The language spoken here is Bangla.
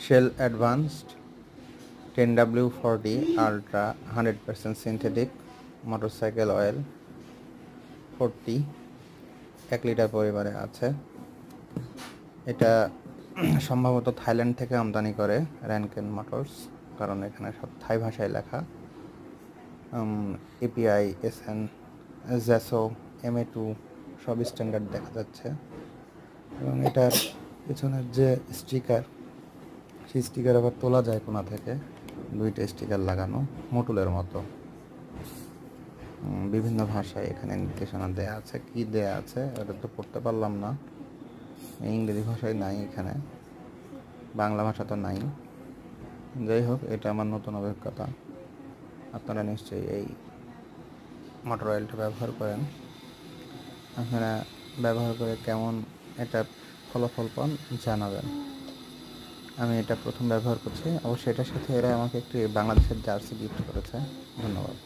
Shell Advanced 10W40 Ultra 100% synthetic motorcycle oil 40 1 litre পরিমাণে আছে। এটা সম্ভবত থাইল্যান্ড থেকে আমদানি করে র্যানকেন মোটরস, কারণ এখানে সব থাই ভাষায় লেখা। এপিআই এসএন জ্যাসো MA2 সব স্ট্যান্ডার্ড দেখা যাচ্ছে। এবং এটার পিছনের যে স্টিকার, সেই স্টিকার আবার তোলা যায় কোনা থেকে, 2টা স্টিকার লাগানো মোটুলের মতো। বিভিন্ন ভাষায় এখানে নির্দেশনা দেয়া আছে। কি দেয়া আছে ওটা তো পড়তে পারলাম না, ইংরেজি ভাষায় নাই, এখানে বাংলা ভাষা তো নাই। যাই হোক, এটা আমার নতুন অভিজ্ঞতা। আপনারা নিশ্চয়ই এই মোটর অয়েলটা ব্যবহার করেন। আপনারা ব্যবহার করে কেমন এটা ফলাফল পান জানাবেন। আমি এটা প্রথম ব্যবহার করছি। অবশ্যই এটার সাথে এরা আমাকে একটি বাংলাদেশের জার্সি গিফট করেছে। ধন্যবাদ।